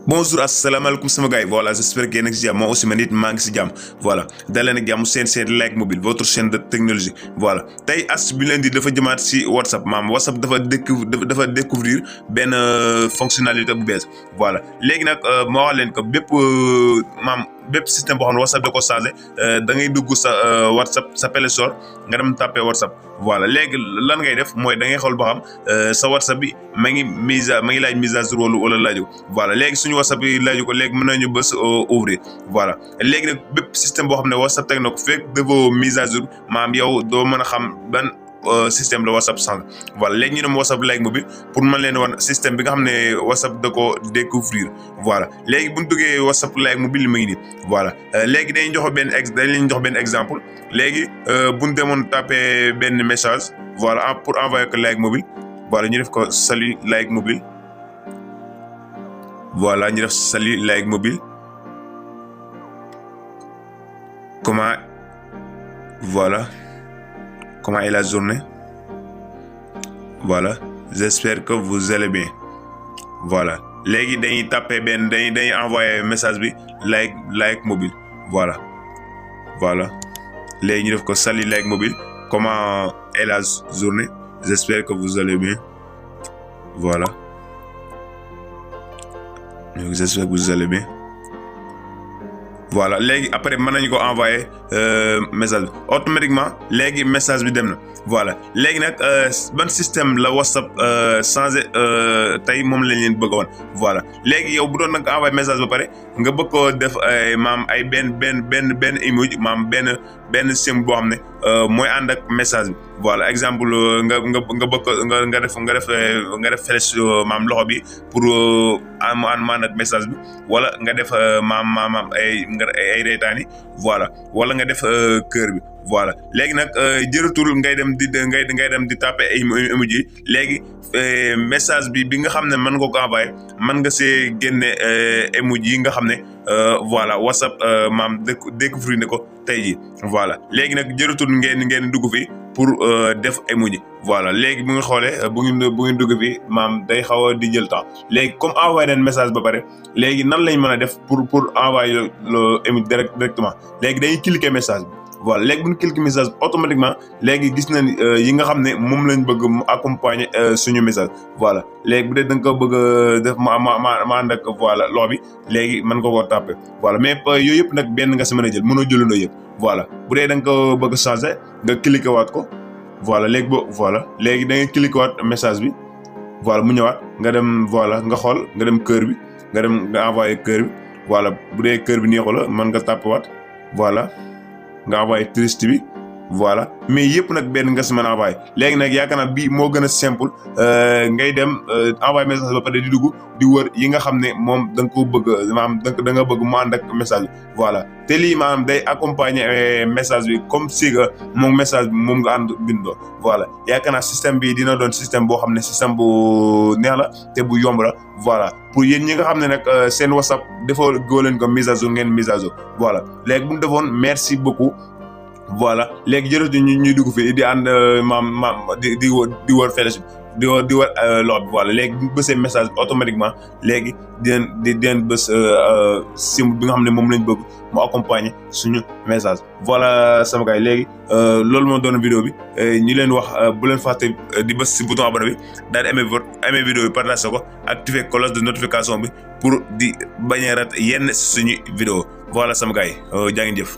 Bonjour asalaamaaleykum sama gars yi voilà j'espère que yéen a ngi si jàmm moi aussi man it maa ngi si jàmm voilà dalee nag jàmm seen Like Mobile votre chaîne de technologie voilà tey astuce bi leen di dafa jëmaat si WhatsApp WhatsApp dafa découvrir benn fonctionnalité bu bees voilà léegi nag ma wax leen que bépp système boo xam ne WhatsApp da ko changé da ngay dugg sa WhatsApp sa Play Store nga dem tapé WhatsApp voilà léegi lan ngay def mooy da ngay xool ba xam sa WhatsApp bi ma ngi laaj mise à jour wala laaju voilà léegi suñu WhatsApp bi laaju ko léegi mën nañu bës ouvrir voilà léegi nag bépp système boo xam ne WhatsApp teg na ko fekk defoo mise à jour yow doo mën a xam ban système la WhatsApp changé voilà léegi ñu dem WhatsApp Like Mobile pour mën leen wan système bi nga xam ne WhatsApp da ko découvrir voilà léegi bu ñu duggee WhatsApp Like Mobile mi ngi nii voilà léegi dañ leen jox benn exemple léegi bu ñu demoon tapé benn message voilà pour envoyer ko Like Mobile voilà ñu def ko salut Like Mobile voilà ñu def salut Like Mobile comment est la journée voilà j'espère que vous allez bien voilà léegi dañuy tapé dañuy envoyer message bi Like Mobile voilà léegi ñu def ko salut Like Mobile comment est la journée j'espère que vous allez bien voilà j'espère que vous allez bien voilà léegi après mën nañu ko envoyer message bi automatiquement léegi message bi dem na voilà léegi nag ban système la WhatsApp changé tey moom lañ leen bëgg a wan voilà léegi yow bu doon nag envoyer message ba pare nga bëgg koo def ay benn emoji benn symbole boo xam ne mooy ànd ak message bi voilà exemple nga bëgg nga def flèche loxo bi pour mu ànd ak message bi wala nga def ay reetaani voilà wala nga def cœur bi voilà léegi nag jërëtul ngay dem di taper ay emoji léegi message bi nga xam ne mën nga ko envoyer mën nga see génne emoji yi nga xam ne voilà WhatsApp découvrir ne ko tey jii voilà léegi nag jërëtul ngeen dugg fi pour def emoji voilà léegi bu nga xoolee bu ngeen dugg fi day xaw a di jël temps léegi comme envoyé nañ message ba pare léegi nan lañ mën a def pour envoyer le emoji directement léegi dañuy cliquer message bi voilà léegi bu ñu cliquer message automatiquement léegi gis nañ yi nga xam ne moom lañ bëgg mu accompagner suñu message voilà léegi bu dee da nga ko bëgg a def ma ànd ak voilà loo bi léegi mën nga koo tapé voilà mais yooyu yëpp nag benn nga si mën a jël mënoo jëlandoo yëpp voilà bu dee da nga ko bëgg a changer nga cliquer waat ko voilà léegi da ngay cliquer waat message bi voilà mu ñëwaat nga dem voilà nga xool nga dem cœur bi nga envoyer cœur bi voilà bu dee cœur bi neexu la mën nga tapé waat voilà nga envoyé triste bi voilà mais yëpp nag benn nga si mën a envoyé léegi nag yaakaar naa bii moo gën a simple ngay dem envoyé message ba pare di dugg di wër yi nga xam ne moom da nga ko bëgg da nga bëgg mu ànd ak message bi voilà te lii day accompagner message bi comme si que moom message bi moom nga ànd bindoo voilà yaakaar naa système bi dina doon système boo xam ne système bu neex la te bu yomb la voilà pour yéen ñi nga xam ne nag seen WhatsApp defoo góo leen ko mise à jour ngeen mise à jour voilà léegi bu ñu defoon merci beaucoup voilà léegi jërëjëf ñuy dugg fii di ànd di wër flèche bi di wër loxo bi voilà léegi bu bësee message automatiquement léegi di leen bës symbole bi nga xam ne moom lañ bëgg mu accompagner suñu message voilà sama gars yi léegi loolu moo doon vidéo bi ñu leen wax bu leen fàtte di bës si bouton abonné bi daal di aimer vidéo bi partager ko activer cloche de notification bi pour di bañ a rat yenn suñu vidéo voilà sama gars yi jaa ngeen jëf